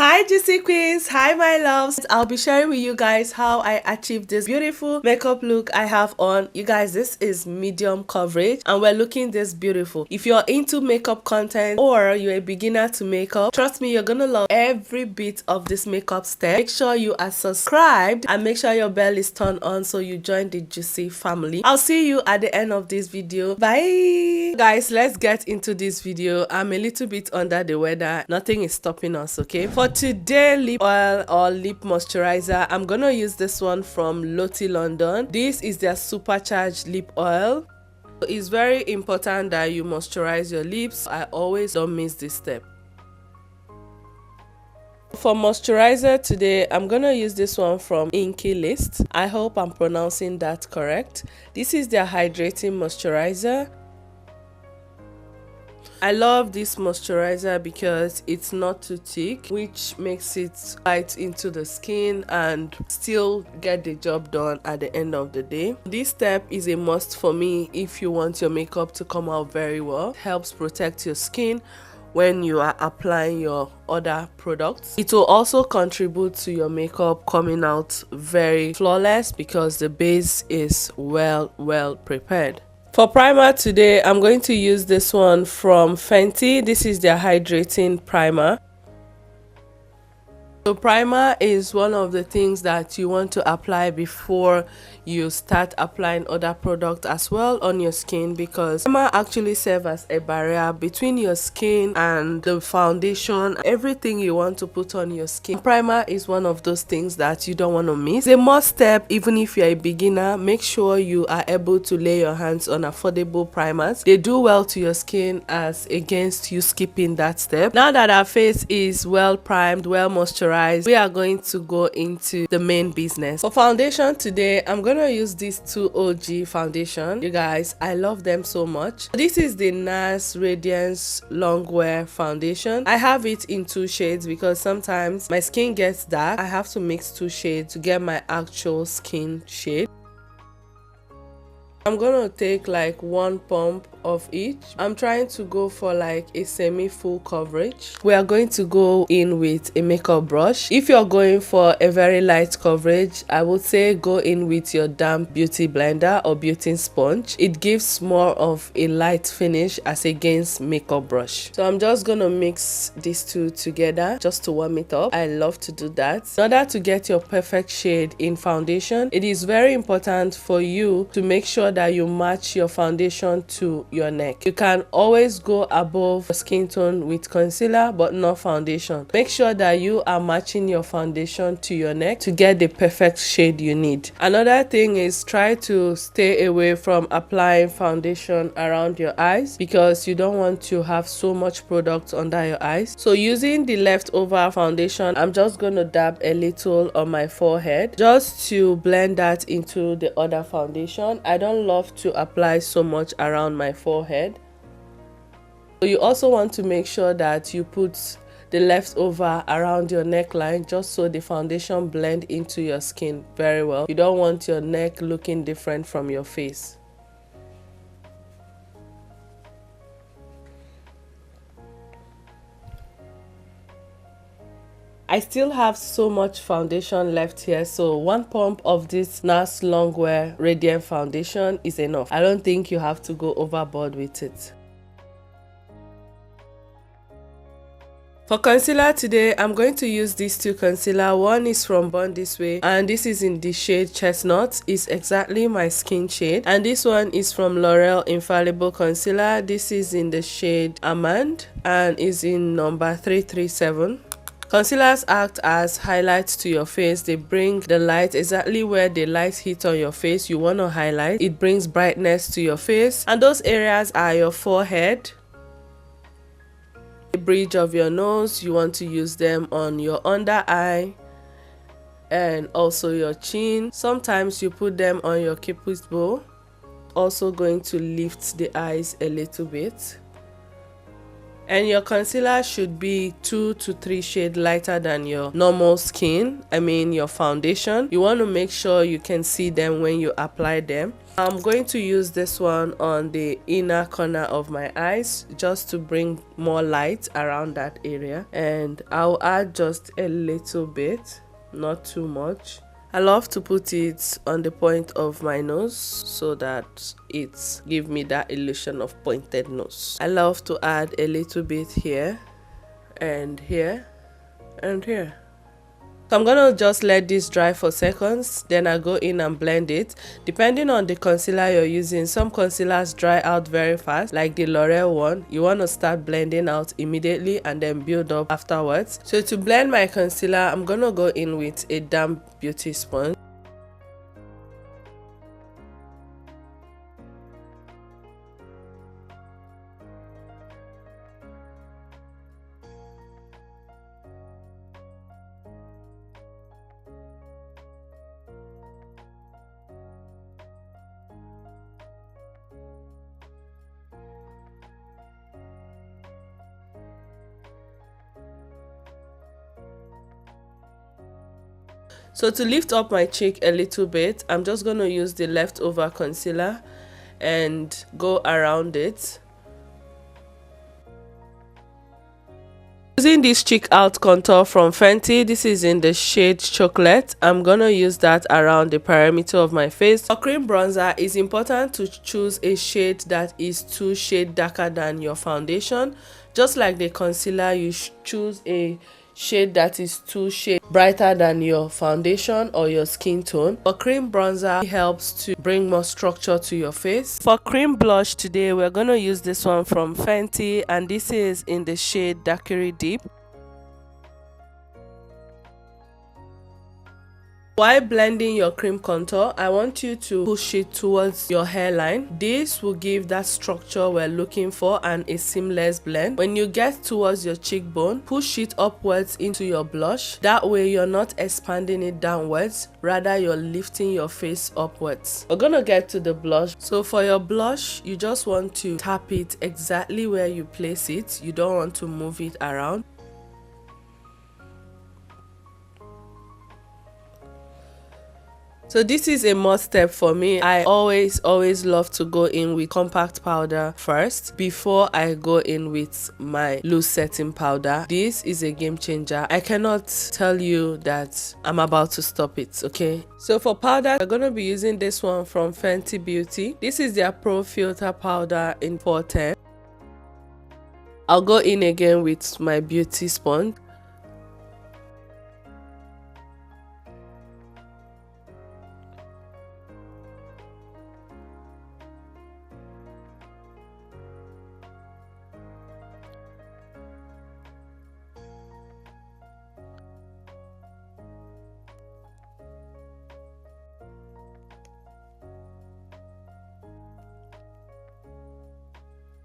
Hi juicy queens, hi my loves. I'll be sharing with you guys how I achieved this beautiful makeup look I have on. You guys, this is medium coverage and we're looking this beautiful. If you're into makeup content or you're a beginner to makeup, trust me, you're gonna love every bit of this makeup step. Make sure you are subscribed and make sure your bell is turned on so you join the juicy family. I'll see you at the end of this video. Bye guys, let's get into this video. I'm a little bit under the weather. Nothing is stopping us, okay? For today lip oil or lip moisturizer, I'm gonna use this one from Lottie London. This is their supercharged lip oil. It's very important that you moisturize your lips. I always don't miss this step. For moisturizer today, I'm gonna use this one from Inky List. I hope I'm pronouncing that correct. This is their hydrating moisturizer. I love this moisturizer because it's not too thick, which makes it light into the skin and still get the job done at the end of the day. This step is a must for me if you want your makeup to come out very well. It helps protect your skin when you are applying your other products. It will also contribute to your makeup coming out very flawless because the base is well prepared. For primer today, I'm going to use this one from Fenty. This is their hydrating primer. So primer is one of the things that you want to apply before you start applying other products as well on your skin, because primer actually serves as a barrier between your skin and the foundation, everything you want to put on your skin. Primer is one of those things that you don't want to miss. It's a must step even if you're a beginner. Make sure you are able to lay your hands on affordable primers. They do well to your skin as against you skipping that step. Now that our face is well primed, well moisturized, we are going to go into the main business. For foundation today, I'm gonna use these two Orji foundation. You guys, I love them so much. This is the NARS Radiance Longwear foundation. I have it in two shades because sometimes my skin gets dark. I have to mix two shades to get my actual skin shade. I'm gonna take like one pump of each. I'm trying to go for like a semi-full coverage. We are going to go in with a makeup brush. If you're going for a very light coverage, I would say go in with your damp beauty blender or beauty sponge. It gives more of a light finish as against makeup brush. So I'm just gonna mix these two together just to warm it up. I love to do that. In order to get your perfect shade in foundation, it is very important for you to make sure that you match your foundation to your neck. You can always go above your skin tone with concealer but not foundation. Make sure that you are matching your foundation to your neck to get the perfect shade you need. Another thing is try to stay away from applying foundation around your eyes because you don't want to have so much product under your eyes. So using the leftover foundation, I'm just going to dab a little on my forehead just to blend that into the other foundation. I don't love to apply so much around my forehead. So you also want to make sure that you put the leftover around your neckline just so the foundation blend into your skin very well. You don't want your neck looking different from your face. I still have so much foundation left here, so one pump of this NARS Longwear Radiant Foundation is enough. I don't think you have to go overboard with it. For concealer today, I'm going to use these two concealer. One is from Born This Way and this is in the shade Chestnut. It's exactly my skin shade. And this one is from L'Oreal Infallible Concealer. This is in the shade Almond and is in number 337. Concealers act as highlights to your face. They bring the light exactly where the light hits on your face you want to highlight. It brings brightness to your face, and those areas are your forehead, the bridge of your nose. You want to use them on your under eye and also your chin. Sometimes you put them on your cupid's bow, also going to lift the eyes a little bit. And your concealer should be 2 to 3 shades lighter than your normal skin, I mean your foundation. You want to make sure you can see them when you apply them. I'm going to use this one on the inner corner of my eyes just to bring more light around that area, and I'll add just a little bit, not too much. I love to put it on the point of my nose so that it gives me that illusion of pointed nose. I love to add a little bit here and here and here. So I'm gonna just let this dry for seconds, then I go in and blend it. Depending on the concealer you're using, some concealers dry out very fast, like the L'Oreal one. You want to start blending out immediately and then build up afterwards. So to blend my concealer, I'm gonna go in with a damp beauty sponge. So to lift up my cheek a little bit, I'm just going to use the leftover concealer and go around it. Using this cheek out contour from Fenty, this is in the shade Chocolate. I'm gonna use that around the perimeter of my face. For cream bronzer, it's important to choose a shade that is 2 shades darker than your foundation. Just like the concealer, you choose a shade that is 2 shades brighter than your foundation or your skin tone. For cream bronzer, it helps to bring more structure to your face. For cream blush today, we're going to use this one from Fenty, and this is in the shade Daiquiri Deep. While blending your cream contour, I want you to push it towards your hairline. This will give that structure we're looking for and a seamless blend. When you get towards your cheekbone, push it upwards into your blush. That way you're not expanding it downwards, rather you're lifting your face upwards. We're gonna get to the blush. So for your blush, you just want to tap it exactly where you place it. You don't want to move it around. So this is a must step for me. I always love to go in with compact powder first before I go in with my loose setting powder. This is a game changer. I cannot tell you that I'm about to stop it, okay? So for powder, I'm gonna be using this one from Fenty Beauty. This is their Pro Filter powder in 410. I'll go in again with my beauty sponge.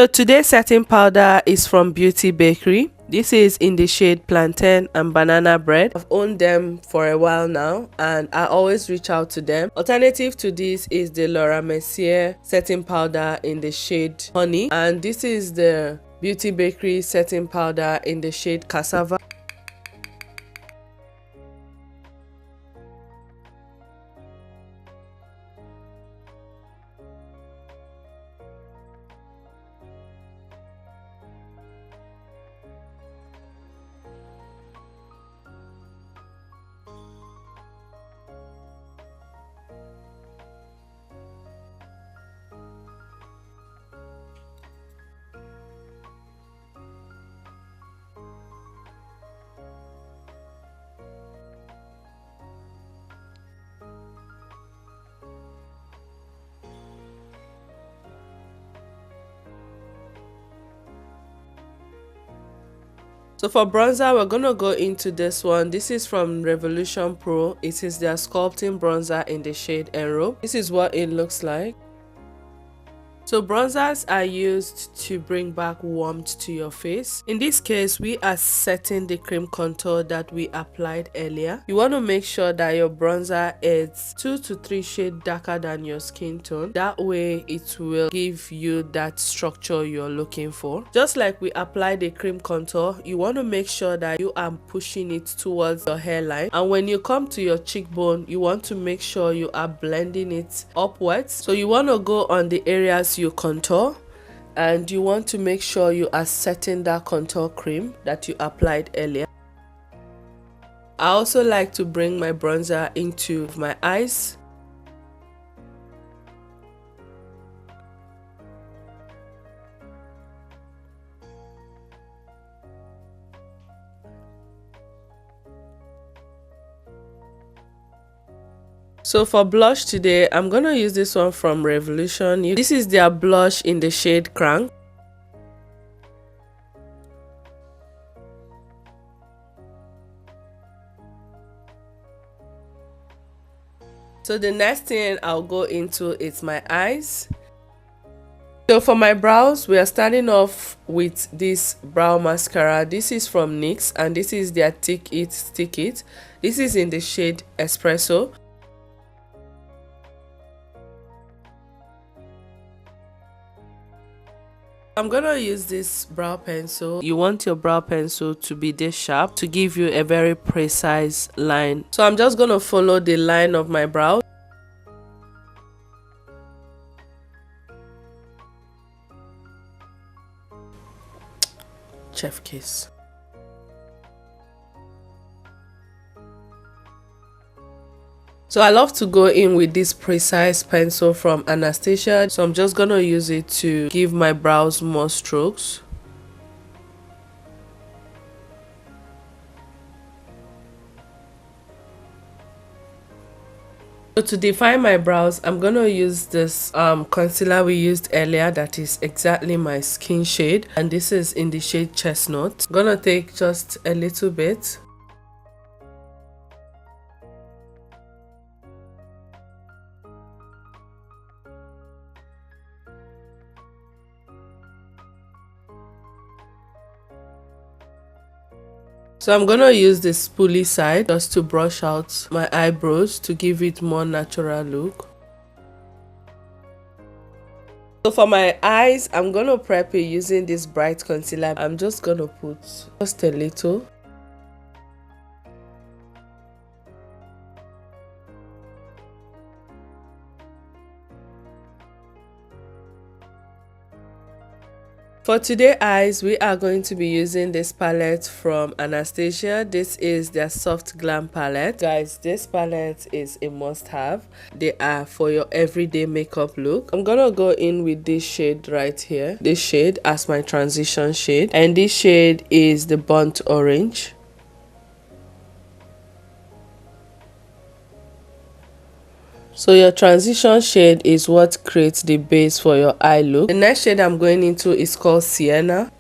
So today's setting powder is from Beauty Bakery. This is in the shade Plantain and Banana Bread. I've owned them for a while now and I always reach out to them. Alternative to this is the Laura Mercier setting powder in the shade Honey, and this is the Beauty Bakery setting powder in the shade Cassava. So for bronzer, we're gonna go into this one. This is from Revolution Pro. It is their sculpting bronzer in the shade Enro. This is what it looks like. So bronzers are used to bring back warmth to your face. In this case, we are setting the cream contour that we applied earlier. You want to make sure that your bronzer is 2 to 3 shades darker than your skin tone. That way it will give you that structure you're looking for. Just like we applied the cream contour, you want to make sure that you are pushing it towards your hairline, and when you come to your cheekbone, you want to make sure you are blending it upwards. So you want to go on the areas you contour, and you want to make sure you are setting that contour cream that you applied earlier. I also like to bring my bronzer into my eyes. So for blush today, I'm gonna use this one from Revolution. This is their blush in the shade Crank. So the next thing I'll go into is my eyes. So for my brows, we are starting off with this brow mascara. This is from NYX, and this is their Thick It Stick It. This is in the shade Espresso. I'm gonna use this brow pencil. You want your brow pencil to be this sharp to give you a very precise line. So I'm just gonna follow the line of my brow. Chef kiss. So I love to go in with this precise pencil from Anastasia. So I'm just gonna use it to give my brows more strokes. So to define my brows, I'm gonna use this concealer we used earlier that is exactly my skin shade, and this is in the shade Chestnut. I'm gonna take just a little bit. So I'm gonna use the spoolie side just to brush out my eyebrows to give it more natural look. So for my eyes, I'm gonna prep it using this bright concealer. I'm just gonna put just a little. For today's eyes, we are going to be using this palette from Anastasia. This is their Soft Glam palette. Guys, this palette is a must-have. They are for your everyday makeup look. I'm gonna go in with this shade right here. This shade as my transition shade. And this shade is the burnt orange. So your transition shade is what creates the base for your eye look. The next shade I'm going into is called Sienna.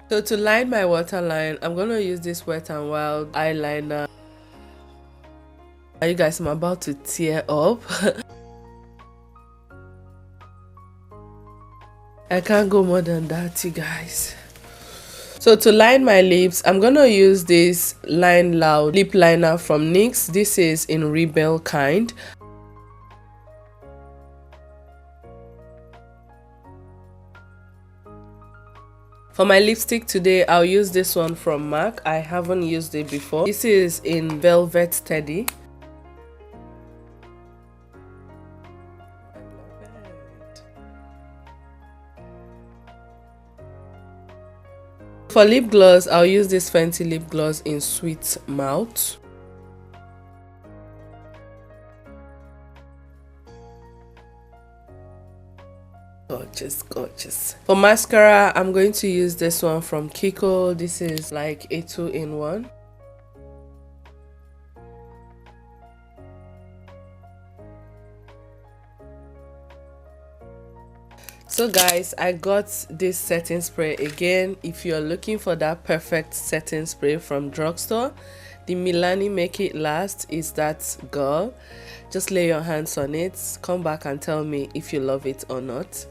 So to line my waterline, I'm gonna use this Wet n Wild eyeliner. You guys, I'm about to tear up. I can't go more than that, you guys. So to line my lips, I'm gonna use this Line Loud lip liner from NYX. This is in Rebel kind. For my lipstick today, I'll use this one from MAC. I haven't used it before. This is in Velvet Steady. For lip gloss, I'll use this Fenty lip gloss in Sweet Mouth. Gorgeous, gorgeous. For mascara, I'm going to use this one from Kiko. This is like a 2-in-1. So guys, I got this setting spray again. If you're looking for that perfect setting spray from drugstore, the Milani Make It Last is that girl. Just lay your hands on it, come back and tell me if you love it or not.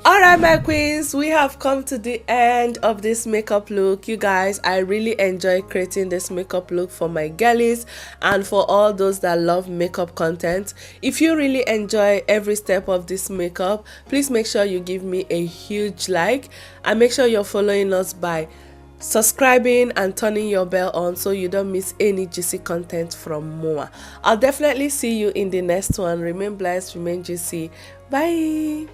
Alright my queens, we have come to the end of this makeup look. You guys, I really enjoy creating this makeup look for my girlies and for all those that love makeup content. If you really enjoy every step of this makeup, please make sure you give me a huge like and make sure you're following us by subscribing and turning your bell on so you don't miss any juicy content from Moa. I'll definitely see you in the next one. Remain blessed, remain juicy. Bye.